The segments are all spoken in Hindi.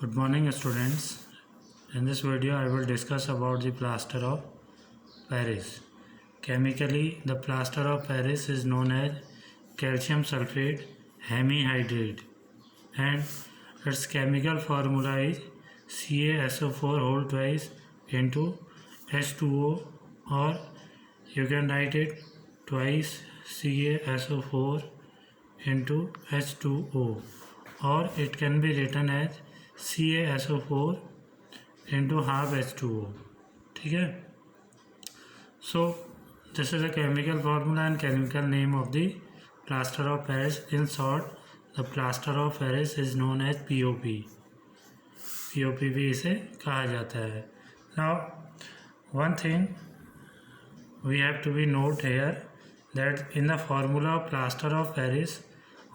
Good morning students. In this video I will discuss about the plaster of Paris. Chemically the plaster of Paris is known as calcium sulfate hemihydrate and its chemical formula is CaSO4 whole twice into H2O, or you can write it twice CaSO4 into H2O, or it can be written as CaSO4 into half H2O. ठीक है. So this is a chemical formula and chemical name of the plaster of Paris. In short, the plaster of Paris is known as POP. POP भी इसे कहा जाता है. Now one thing we have to be note here, that in the formula of plaster of Paris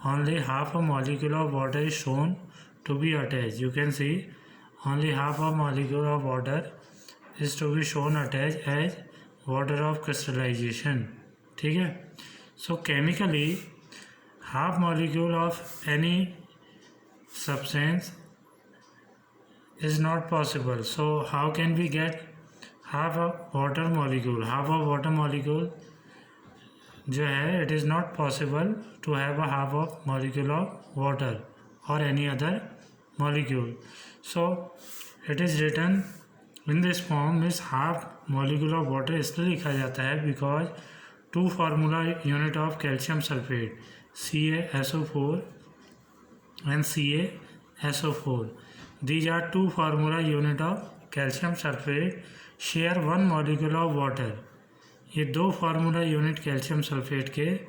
only half a molecule of water is shown to be attached. You can see only half a molecule of water is to be shown attached as water of crystallization. ठीक है. So chemically half molecule of any substance is not possible. So how can we get half a water molecule? Half a water molecule जो है, it is not possible to have a half of molecule of water or any other molecule. So it is written in this form is half molecule of water. इसलिए लिखा जाता है because two formula unit of calcium sulfate CaSO4 and CaSO4. These are two formula unit of calcium sulfate share one molecule of water. ये दो फार्मूला यूनिट कैल्शियम सल्फेट के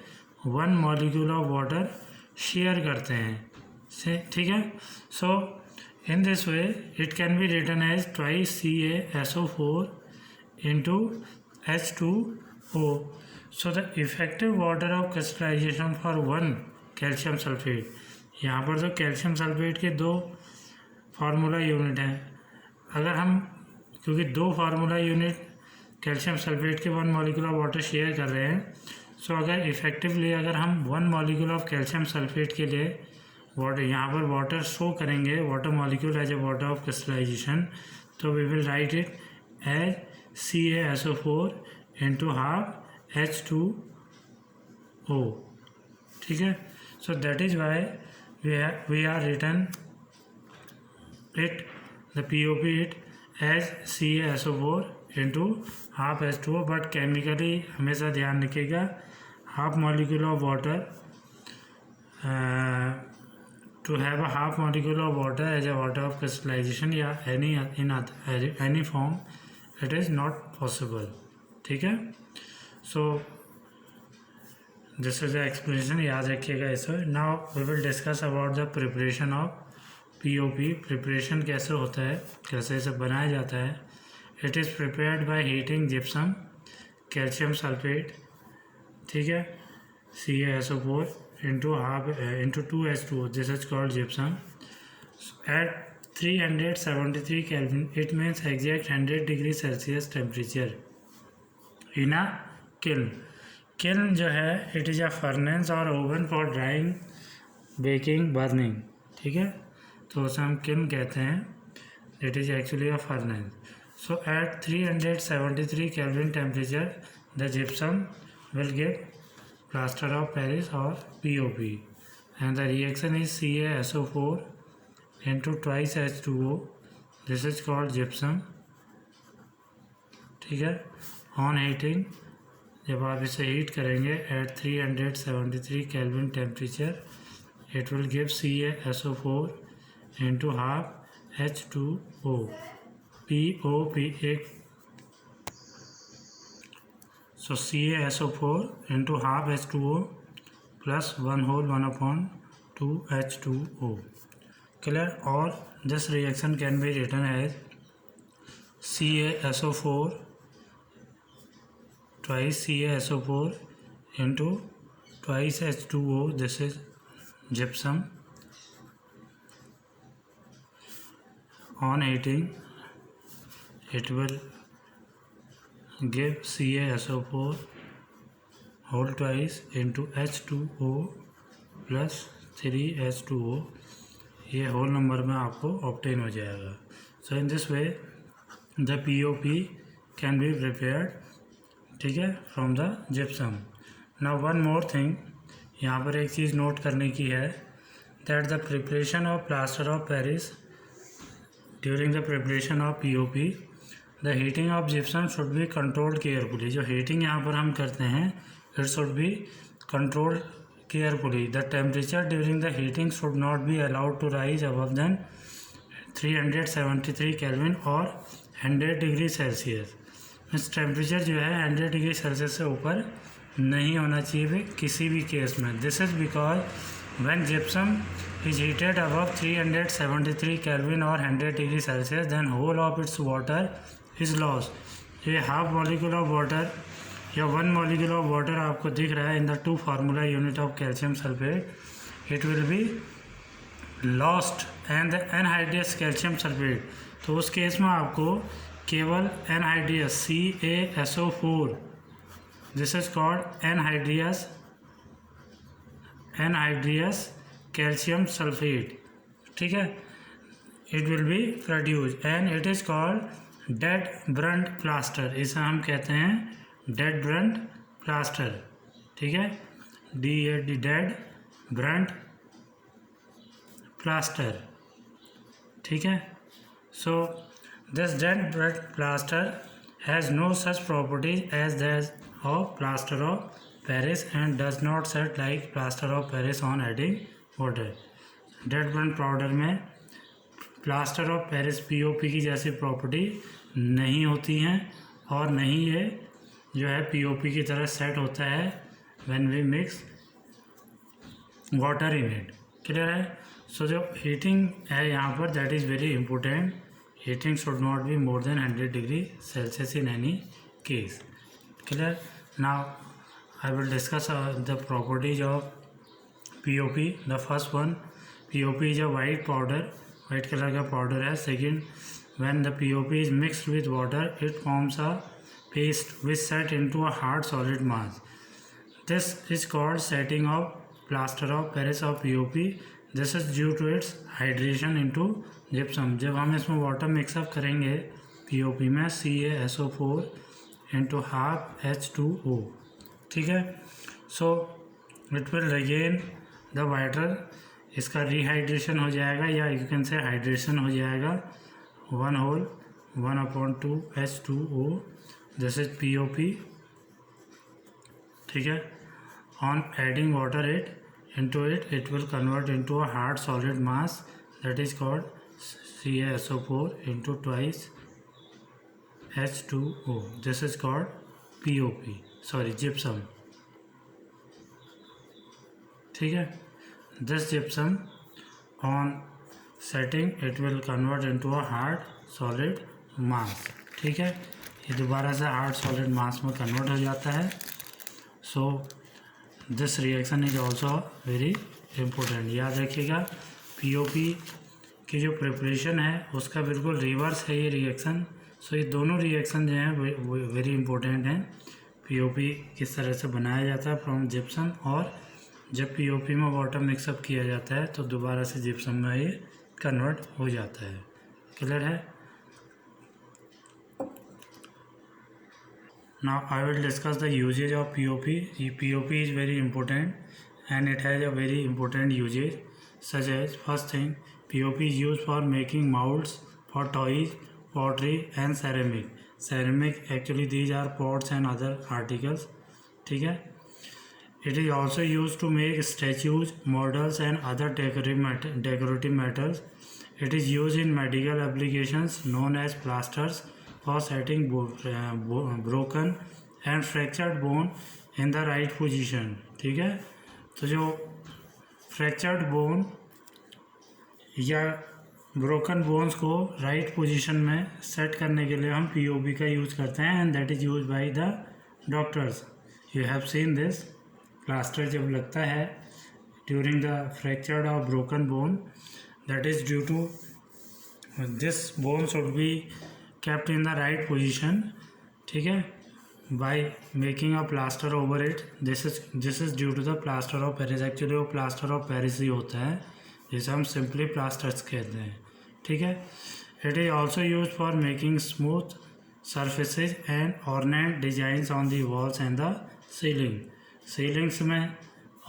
one molecule of water share करते हैं. ठीक है. So in this way it can be written as twice CaSO4 into H2O. So the effective water of crystallisation for one calcium sulphate. यहाँ पर तो कैल्शियम सल्फेट के दो फार्मूला यूनिट हैं. अगर हम क्योंकि दो फार्मूला यूनिट कैल्शियम सल्फेट के one molecule of water share कर रहे हैं, सो अगर इफेक्टिवली अगर हम one molecule of calcium sulphate के लिए वाटर यहाँ पर वाटर शो करेंगे, water molecule as a water of crystallization, तो we will write it as CaSO4 into half H2O. ठीक है. So that is why we are written it the POP it as CaSO4 into half H2O. But chemically हमेशा ध्यान रखिएगा half molecule of water to have a half molecule of water as a water of crystallization या any form it is not possible. ठीक है. So this is the explanation. याद रखिएगा इसे. Now we will discuss about the preparation of POP. Preparation कैसे होता है, कैसे इसे बनाया जाता है. It is prepared by heating gypsum, calcium sulfate, ठीक है, CaSO4 into 2H2O. This is called gypsum. At 373 Kelvin, it means exact 100 degrees Celsius temperature in a kiln. Kiln जो है it is a furnace or oven for drying, baking, burning. ठीक है. तो उसे हम kiln कहते हैं. It is actually a furnace. So at 373 Kelvin temperature, the gypsum will give plaster of Paris or POP, and the reaction is CaSO4 into twice H2O. This is called gypsum. ठीक है. On heating, जब आप इसे हीट करेंगे at 373 Kelvin temperature, it will give CaSO4 into half H2O. POP एक. So CaSO4 into half H2O plus 1 whole 1 upon 2 H2O. Clear? Or this reaction can be written as CaSO4 twice CaSO4 into twice H2O. This is gypsum. On heating, it will give CaSO4 whole twice into H2O plus 3H2O. ये होल नंबर में आपको ऑब्टेन हो जाएगा। So in this way the POP can be prepared, ठीक है, from the gypsum. Now one more thing, यहाँ पर एक चीज़ नोट करने की है, that the preparation of plaster of Paris during the preparation of POP the heating of gypsum should be controlled carefully. जो हीटिंग यहाँ पर हम करते हैं it should be controlled carefully. The temperature during the heating should not be allowed to rise above than 373 Kelvin or 100 degree Celsius. इस टेम्परेचर जो है 100 डिग्री सेल्सियस से ऊपर नहीं होना चाहिए किसी भी केस में। This is because when gypsum is heated above 373 Kelvin और 100 degree Celsius then whole of its water is lost. ये हाफ मॉलिक्यूल ऑफ वाटर या 1 मॉलिक्यूल ऑफ वाटर आपको दिख रहा है in the 2 formula unit of calcium sulphate, it will be lost and the anhydrous calcium sulphate. तो उस केस में आपको केवल anhydrous CaSO4, this is called anhydrous calcium sulphate, ठीक है, it will B produce and it is called dead burnt plaster. इसे हम कहते हैं डेड ब्रंट प्लास्टर, ठीक है, डेड ब्रंट प्लास्टर, ठीक है। So this dead burnt plaster has no such properties as that of plaster of Paris and does not set like plaster of Paris on adding water. Dead burnt powder में प्लास्टर ऑफ पेरिस POP की जैसी प्रॉपर्टी नहीं होती हैं और नहीं ये जो है POP की तरह सेट होता है when we mix water in it. Clear है? सो जो हीटिंग है यहाँ पर that is very important. Heating should not be more than 100 degree Celsius in any case. Clear? Now I will discuss the properties of POP। The first one, POP is a white powder, white colour का पाउडर है। Second, when the POP is mixed with water it forms a paste which set into a hard solid mass. This is called setting of plaster of Paris of POP. This is due to its hydration into gypsum. जब हम इसमें वाटर मिक्सअप करेंगे POP में CaSO4 into half H2O, ठीक है, so it will regain the water, इसका रिहाइड्रेशन हो जाएगा या यू कैन से हाइड्रेशन हो जाएगा 1/2 H2O, दिस इज POP, ठीक है। On adding water into it it will convert into a hard solid mass that is called CaSO4 into twice H2O, this is called POP, sorry gypsum, ठीक है। This gypsum on setting it will convert into a hard solid मास, ठीक है, ये दोबारा से हार्ड सॉलिड मास में कन्वर्ट हो जाता है। So this reaction is also very important. याद रखिएगा POP की जो प्रिपरेशन है उसका बिल्कुल रिवर्स है ये रिएक्शन। सो ये दोनों रिएक्शन जो हैं वो वेरी इंपॉर्टेंट हैं। POP किस तरह से बनाया जाता है फ्रॉम जिप्सम, और जब POP में वाटर मिक्सअप किया जाता है तो दोबारा से जिप्सम में ये कन्वर्ट हो जाता है। क्लियर है? Now I will discuss the usage of POP. POP is very important and it has a very important usage, such as first thing, POP is used for making molds for toys, pottery and ceramic. Ceramic actually these are pots and other articles, ठीक है। It is also used to make statues, models and other decorative metals. It is used in medical applications known as plasters for setting broken and fractured bone in the right position, ठीक है। तो जो फ्रैक्चर्ड बोन या ब्रोकन बोन्स को राइट पोजीशन में सेट करने के लिए हम POP का यूज़ करते हैं and that is use by the doctors. You have seen this plaster जब लगता है ड्यूरिंग द फ्रैक्चर्ड और broken bone, that is due to this bone should be kept in the right position, ठीक है, by making a plaster over it. This is due to the plaster of Paris. Actually वो plaster of Paris ही होता है जिसे हम सिंपली प्लास्टर्स कहते हैं, ठीक है। It is also use for making smooth surfaces and ornate designs on the walls and the ceiling. Ceilings में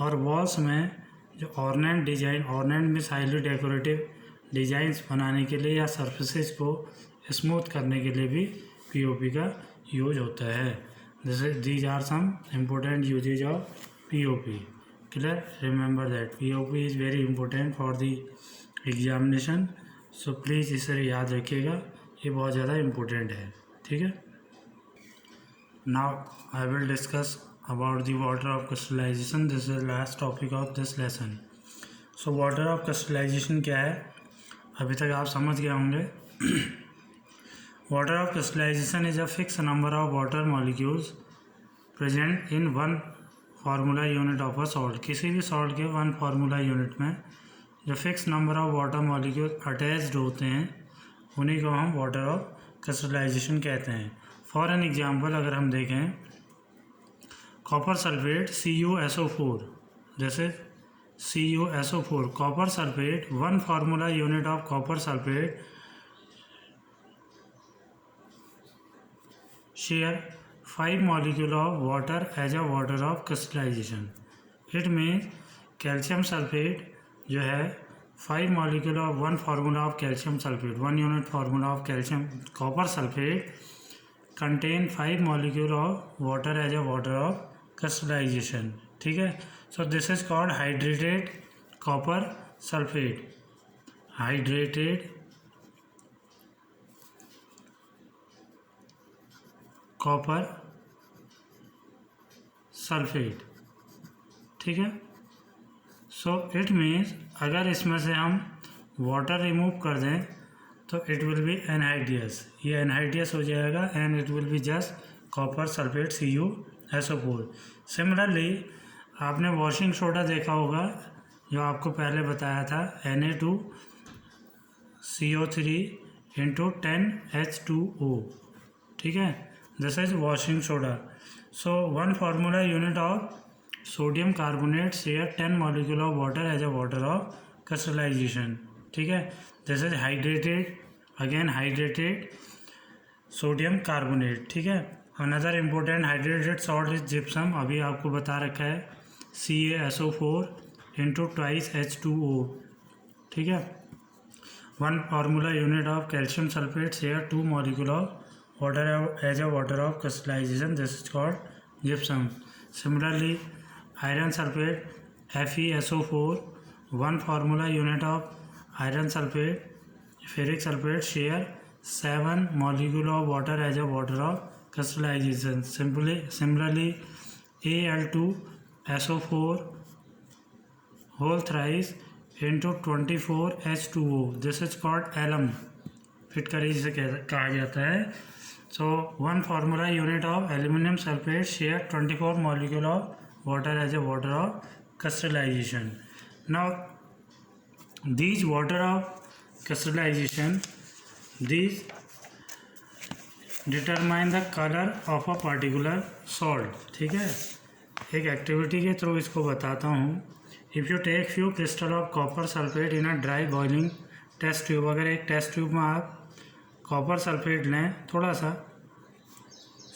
और वॉल्स में जो ornate design, ornate means highly decorative designs बनाने के लिए या सरफेसेस को स्मूथ करने के लिए भी पीओपी का यूज होता है। जैसे these are some important usages of POP. Clear? Remember that POP is very important for the examination, so please इसे याद रखिएगा, ये बहुत ज़्यादा इम्पोर्टेंट है, ठीक है। Now I will discuss about the water of crystallization. This is last topic of this lesson. So water of crystallization क्या है, अभी तक आप समझ गए होंगे। Water of crystallization is a fix number of water molecules present in one formula unit of a salt. किसी भी सॉल्ट के वन फार्मूला यूनिट में जो fix number of water molecule attached होते हैं उन्हीं को हम वाटर ऑफ क्रिस्टलाइजेशन कहते हैं। फॉर एन एग्जाम्पल अगर हम देखें, कॉपर सल्फेट CuSO4, जैसे CuSO4 copper sulphate, one formula unit of copper sulphate share 5 molecule of water as a water of crystallization. It means calcium sulphate जो है 5 molecule of one formula of calcium sulphate, one unit formula of calcium copper sulphate contain 5 molecule of water as a water of crystallization, ठीक है। So this is called hydrated copper sulphate, hydrated copper sulphate, ठीक है। सो इट मीन्स अगर इसमें से हम वाटर रिमूव कर दें तो इट विल बी एनहाइड्रियस, ये एनहाइड्रियस हो जाएगा and it will be just copper sulphate CuSO4। Similarly आपने वॉशिंग सोडा देखा होगा जो आपको पहले बताया था, Na2CO3 × 10H2O, ठीक है। This is washing soda. So one formula unit of sodium carbonate share 10 molecule of water as a water of crystallization, ठीक है। This is hydrated, again hydrated sodium carbonate, ठीक है। Another important hydrated salt is gypsum, अभी आपको बता रखा है CaSO4 × 2H2O, ठीक है। One formula unit of calcium sulphate share 2 molecule of water as a water of crystallization, this is called gypsum. Similarly iron sulphate FeSO4, one formula unit of iron sulphate ferric sulphate share 7 molecule of water as a water of crystallization. Similarly, Al2SO4 whole thrice into 24H2O. This is called alum. फिट करी जिसे कहा जाता है। So one formula unit of aluminium sulphate share 24 molecule of water as a water of crystallization. Now these water of crystallization, these determine the color of a particular salt, ठीक है। एक एक्टिविटी के थ्रू इसको बताता हूँ। If you take few crystal of copper sulphate in a dry boiling test tube, अगर एक टेस्ट ट्यूब में आप कॉपर सल्फेट लें थोड़ा सा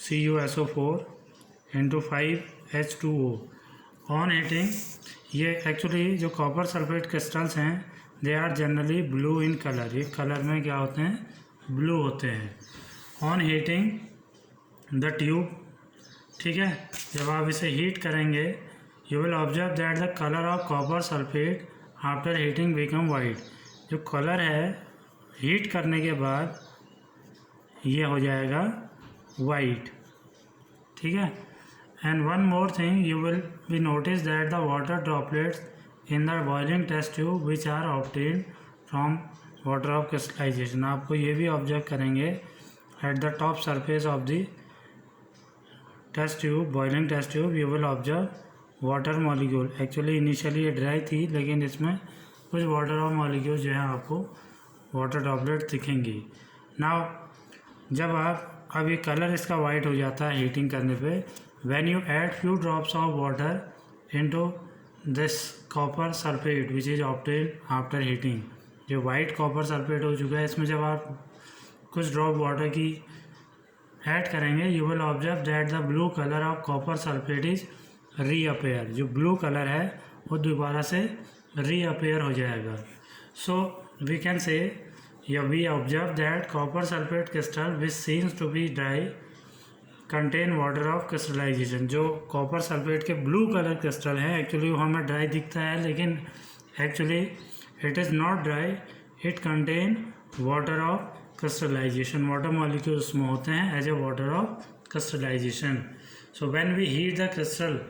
CuSO4 × 5H2O ऑन हीटिंग, ये एक्चुअली जो कॉपर सल्फेट क्रिस्टल्स हैं they are generally blue in colour, ये कलर में क्या होते हैं, ब्लू होते हैं। ऑन हीटिंग द ट्यूब, ठीक है, जब आप इसे हीट करेंगे you will observe that the colour of copper sulphate after heating become white. जो कलर है हीट करने के बाद ये हो जाएगा वाइट, ठीक है। And one more thing you will be notice that the water droplets in the boiling test tube which are obtained from water of crystallization, आपको ये भी ऑब्जर्व करेंगे at the top surface of the test tube, boiling test tube, you will observe water molecule. Actually initially ये ड्राई थी लेकिन इसमें कुछ वाटर ऑफ मॉलिक्यूल जो है आपको वाटर ड्रॉपलेट दिखेंगी। नाउ जब आप अब ये कलर इसका वाइट हो जाता है हीटिंग करने पे, when you add few drops of water into this copper sulfate which is obtained after heating. जो वाइट कॉपर सल्फेट हो चुका है, इसमें जब आप कुछ ड्रॉप वाटर की ऐड करेंगे, you will observe that the blue colour of copper sulphate is reappear. जो ब्लू कलर है वो दोबारा से रीअपेयर हो जाएगा. सो वी कैन से या we observe that copper sulphate crystal which seems to be dry contain water of crystallization. जो कॉपर सल्फेट के ब्लू कलर क्रिस्टल हैं, एक्चुअली वो हमें ड्राई दिखता है, लेकिन actually it is not dry. It contain water of crystallization. Water molecules उसमें होते हैं as a water of crystallization. So when we heat the crystal,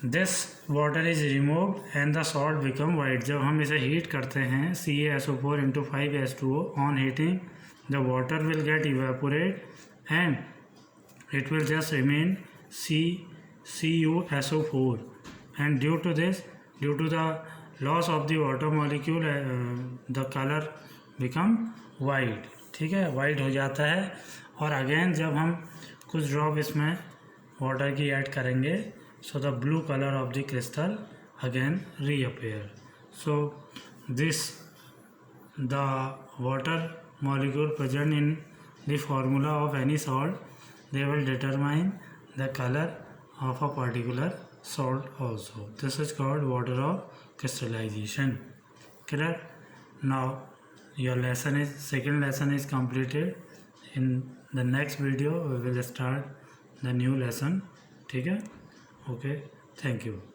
this water is remove and the salt become white. जब हम इसे हीट करते हैं CaSO4 into 5H2O on heating, the water will get evaporate and it will just remain CuSO4, and due to the loss of the water molecule, the color become white. ठीक है, वाइट हो जाता है. और अगेन जब हम कुछ ड्रॉप इसमें वाटर की ऐड करेंगे, so the blue color of the crystal again reappear. So this the water molecule present in the formula of any salt, they will determine the color of a particular salt also. This is called water of crystallization. Clear? Now your second lesson is completed. In the next video we will start the new lesson. ठीक है? Okay, thank you.